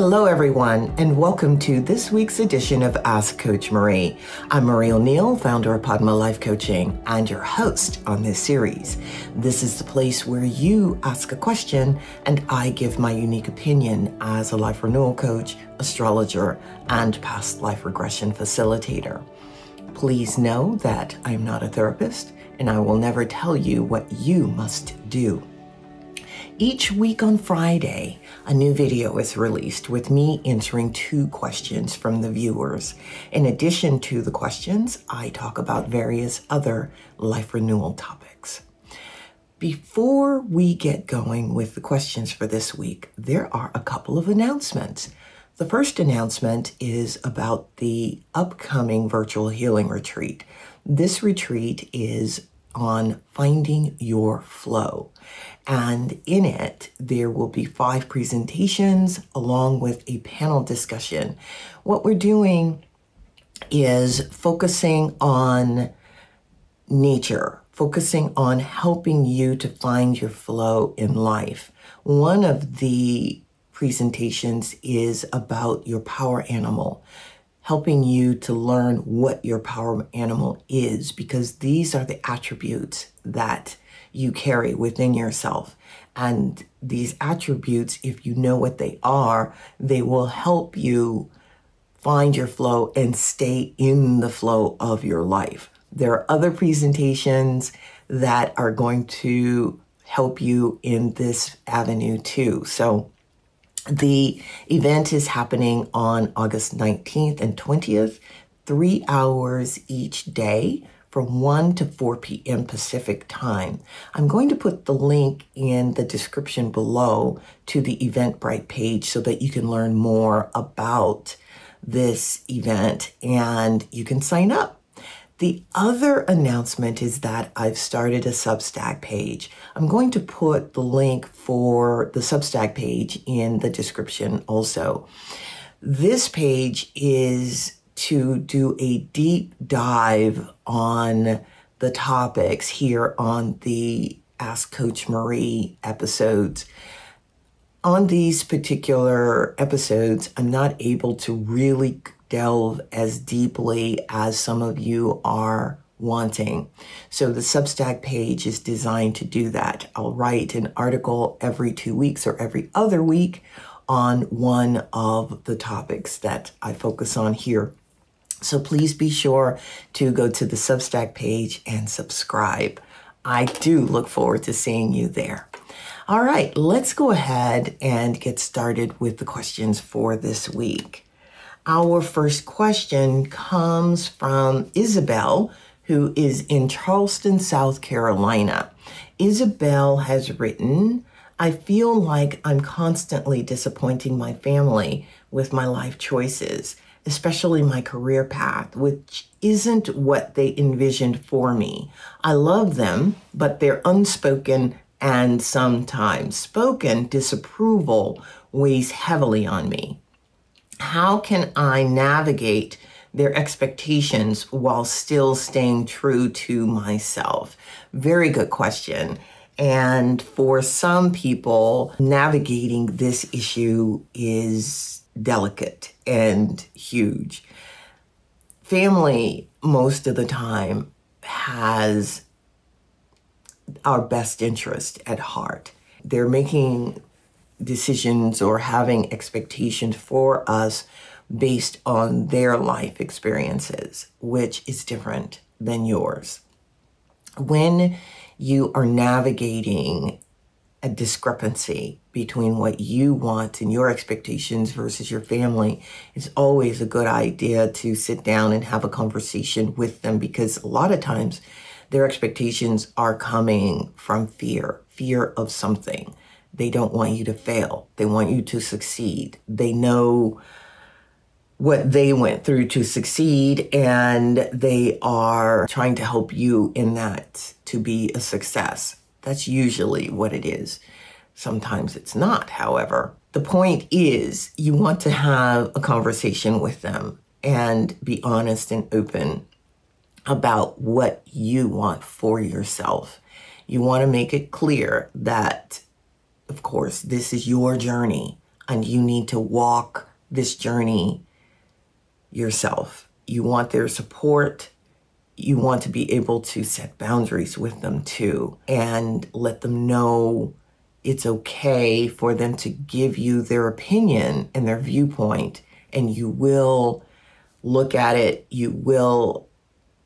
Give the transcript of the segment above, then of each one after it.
Hello, everyone, and welcome to this week's edition of Ask Coach Marie. I'm Marie O'Neill, founder of Padma Life Coaching, and your host on this series. This is the place where you ask a question, and I give my unique opinion as a life renewal coach, astrologer, and past life regression facilitator. Please know that I'm not a therapist, and I will never tell you what you must do. Each week on Friday, a new video is released with me answering 2 questions from the viewers. In addition to the questions, I talk about various other life renewal topics. Before we get going with the questions for this week, there are a couple of announcements. The first announcement is about the upcoming virtual healing retreat. This retreat is on finding your flow. And in it, there will be 5 presentations along with a panel discussion. What we're doing is focusing on nature, focusing on helping you to find your flow in life. One of the presentations is about your power animal, helping you to learn what your power animal is, because these are the attributes that you carry within yourself. And these attributes, if you know what they are, they will help you find your flow and stay in the flow of your life. There are other presentations that are going to help you in this avenue too. So the event is happening on August 19th and 20th, 3 hours each day from 1 to 4 p.m. Pacific time. I'm going to put the link in the description below to the Eventbrite page so that you can learn more about this event and you can sign up. The other announcement is that I've started a Substack page. I'm going to put the link for the Substack page in the description also. This page is to do a deep dive on the topics here on the Ask Coach Marie episodes. On these particular episodes, I'm not able to really delve as deeply as some of you are wanting. So the Substack page is designed to do that. I'll write an article every 2 weeks or every other week on one of the topics that I focus on here. So please be sure to go to the Substack page and subscribe. I do look forward to seeing you there. All right, let's go ahead and get started with the questions for this week. Our first question comes from Isabel, who is in Charleston, South Carolina. Isabel has written, I feel like I'm constantly disappointing my family with my life choices, especially my career path, which isn't what they envisioned for me. I love them, but their unspoken and sometimes spoken disapproval weighs heavily on me. How can I navigate their expectations while still staying true to myself? Very good question. And for some people, navigating this issue is delicate and huge. Family, most of the time, has our best interest at heart. They're making decisions or having expectations for us based on their life experiences, which is different than yours. When you are navigating a discrepancy between what you want and your expectations versus your family, it's always a good idea to sit down and have a conversation with them, because a lot of times their expectations are coming from fear of something. They don't want you to fail. They want you to succeed. They know what they went through to succeed, and they are trying to help you in that to be a success. That's usually what it is. Sometimes it's not, however. The point is, you want to have a conversation with them and be honest and open about what you want for yourself. You want to make it clear that, of course, this is your journey. and you need to walk this journey yourself. You want their support. You want to be able to set boundaries with them too, and let them know it's okay for them to give you their opinion and their viewpoint, and you will look at it, you will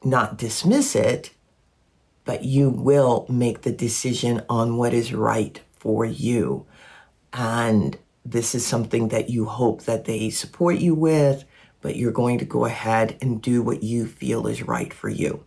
not dismiss it, but you will make the decision on what is right for you. And this is something that you hope that they support you with, but you're going to go ahead and do what you feel is right for you.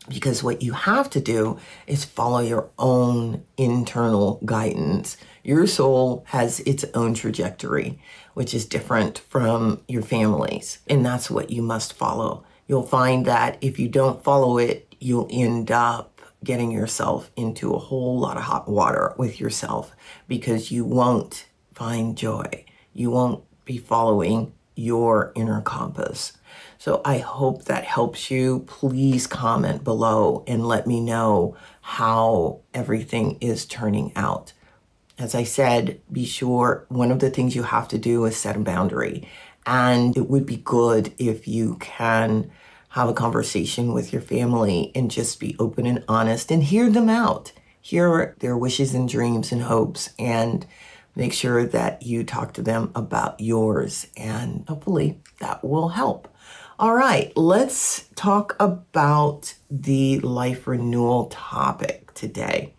Because what you have to do is follow your own internal guidance. Your soul has its own trajectory, which is different from your family's, and that's what you must follow. You'll find that if you don't follow it, you'll end up getting yourself into a whole lot of hot water with yourself, because you won't find joy. You won't be following your inner compass. So I hope that helps you. Please comment below and let me know how everything is turning out. As I said, be sure one of the things you have to do is set a boundary. And it would be good if you can have a conversation with your family and just be open and honest and hear them out. Hear their wishes and dreams and hopes, and make sure that you talk to them about yours, and hopefully that will help. All right, let's talk about the life renewal topic today,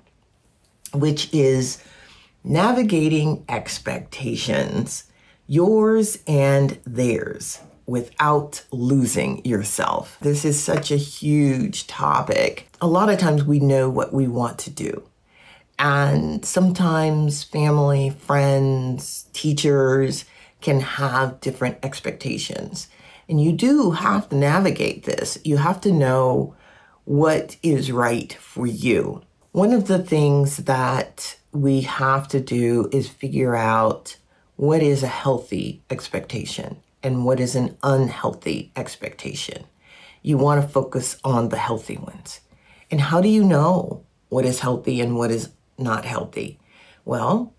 which is navigating expectations, yours and theirs, without losing yourself. This is such a huge topic. A lot of times we know what we want to do. And sometimes family, friends, teachers can have different expectations. And you do have to navigate this. You have to know what is right for you. One of the things that we have to do is figure out what is a healthy expectation and what is an unhealthy expectation. You want to focus on the healthy ones. And how do you know what is healthy and what is not healthy? Well,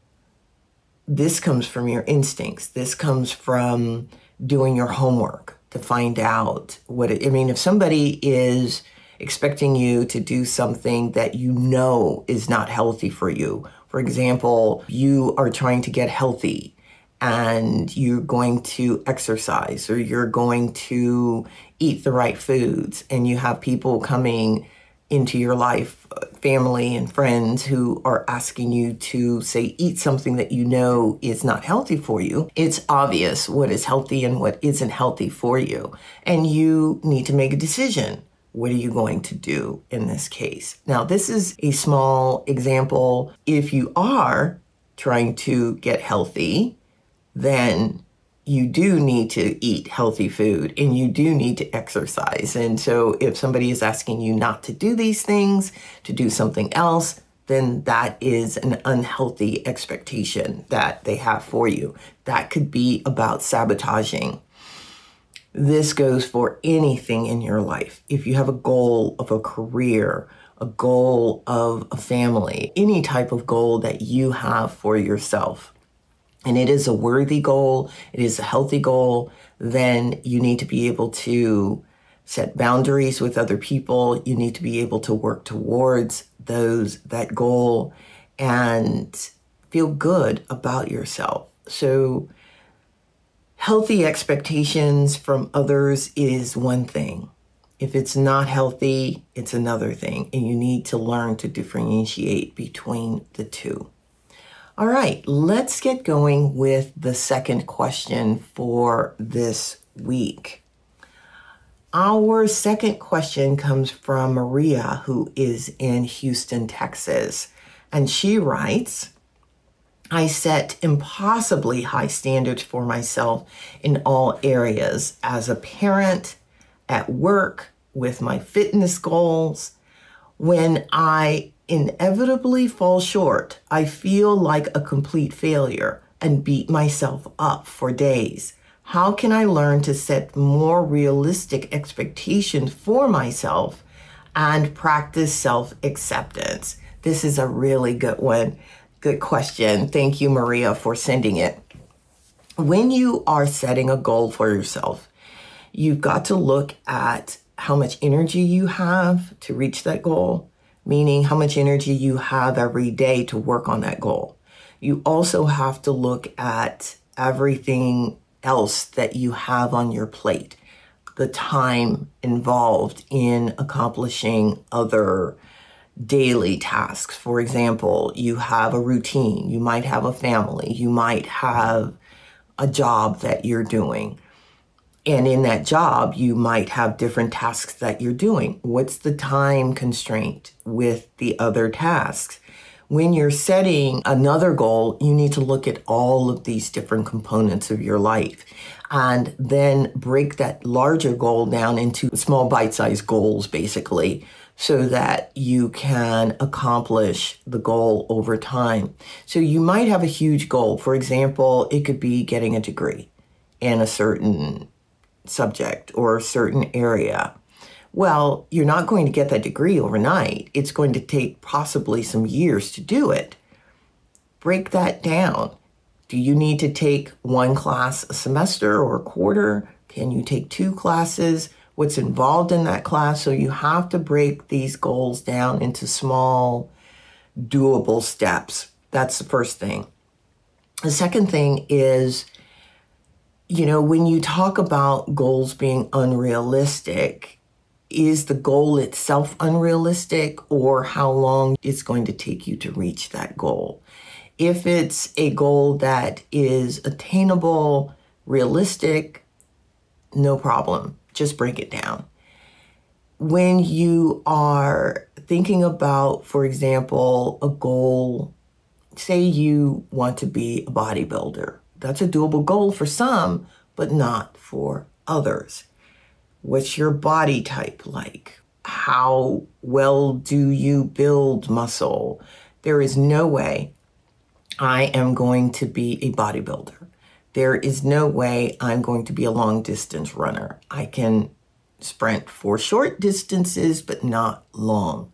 this comes from your instincts. This comes from doing your homework to find out what it, I mean, if somebody is expecting you to do something that you know is not healthy for you, for example, you are trying to get healthy and you're going to exercise or you're going to eat the right foods, and you have people coming into your life, family and friends, who are asking you to, say, eat something that you know is not healthy for you. It's obvious what is healthy and what isn't healthy for you. And you need to make a decision. What are you going to do in this case? Now, this is a small example. If you are trying to get healthy, then you do need to eat healthy food and you do need to exercise. And so if somebody is asking you not to do these things, to do something else, then that is an unhealthy expectation that they have for you. That could be about sabotaging. This goes for anything in your life. If you have a goal of a career, a goal of a family, any type of goal that you have for yourself, and it is a worthy goal, it is a healthy goal, then you need to be able to set boundaries with other people. You need to be able to work towards that goal and feel good about yourself. So healthy expectations from others is one thing. If it's not healthy, it's another thing. And you need to learn to differentiate between the two. All right, let's get going with the second question for this week. Our second question comes from Maria, who is in Houston, Texas. And she writes, I set impossibly high standards for myself in all areas, as a parent, at work, with my fitness goals. When I inevitably fall short, I feel like a complete failure and beat myself up for days. How can I learn to set more realistic expectations for myself and practice self-acceptance? This is a really good one. Good question. Thank you, Maria, for sending it. When you are setting a goal for yourself, you've got to look at how much energy you have to reach that goal, meaning how much energy you have every day to work on that goal. You also have to look at everything else that you have on your plate, the time involved in accomplishing other daily tasks. For example, you have a routine, you might have a family, you might have a job that you're doing. And in that job, you might have different tasks that you're doing. What's the time constraint with the other tasks? When you're setting another goal, you need to look at all of these different components of your life and then break that larger goal down into small bite-sized goals, basically, so that you can accomplish the goal over time. So you might have a huge goal. For example, it could be getting a degree in a certain subject or a certain area. Well, you're not going to get that degree overnight. It's going to take possibly some years to do it. Break that down. Do you need to take one class a semester or a quarter? Can you take 2 classes? What's involved in that class? So you have to break these goals down into small, doable steps. That's the first thing. The second thing is, when you talk about goals being unrealistic, is the goal itself unrealistic or how long it's going to take you to reach that goal? If it's a goal that is attainable, realistic, no problem. Just break it down. When you are thinking about, for example, a goal, say you want to be a bodybuilder. That's a doable goal for some, but not for others. What's your body type like? How well do you build muscle? There is no way I am going to be a bodybuilder. There is no way I'm going to be a long distance runner. I can sprint for short distances, but not long.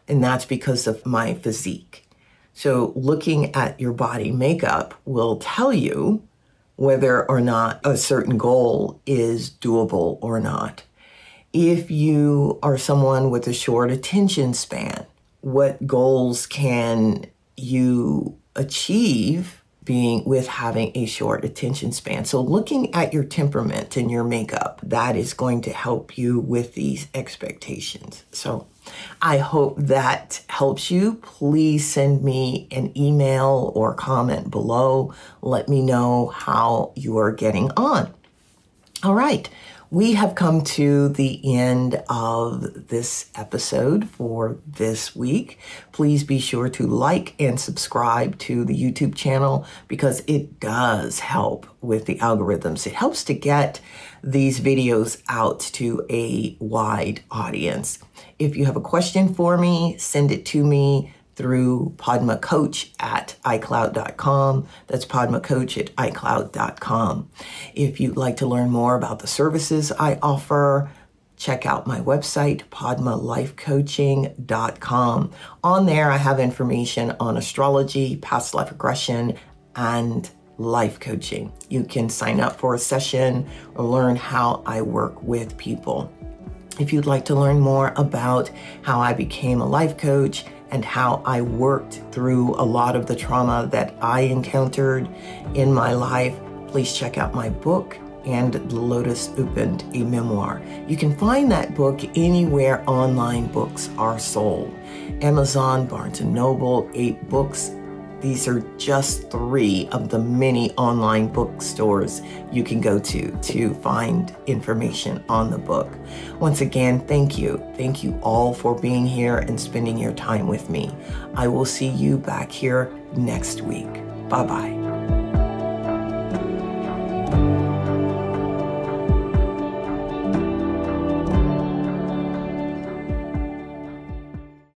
And that's because of my physique. So looking at your body makeup will tell you whether or not a certain goal is doable or not. If you are someone with a short attention span, what goals can you achieve with having a short attention span? So looking at your temperament and your makeup, that is going to help you with these expectations. So I hope that helps you. Please send me an email or comment below. Let me know how you are getting on. All right. We have come to the end of this episode for this week. Please be sure to like and subscribe to the YouTube channel because it does help with the algorithms. It helps to get these videos out to a wide audience. If you have a question for me, send it to me through padmacoach@icloud.com. That's padmacoach@icloud.com. If you'd like to learn more about the services I offer, check out my website, padmalifecoaching.com. On there, I have information on astrology, past life regression, and life coaching. You can sign up for a session or learn how I work with people. If you'd like to learn more about how I became a life coach and how I worked through a lot of the trauma that I encountered in my life, please check out my book, And the Lotus Opened, a memoir. You can find that book anywhere online books are sold. Amazon, Barnes & Noble, 8 Books. These are just 3 of the many online bookstores you can go to find information on the book. Once again, thank you. Thank you all for being here and spending your time with me. I will see you back here next week. Bye-bye.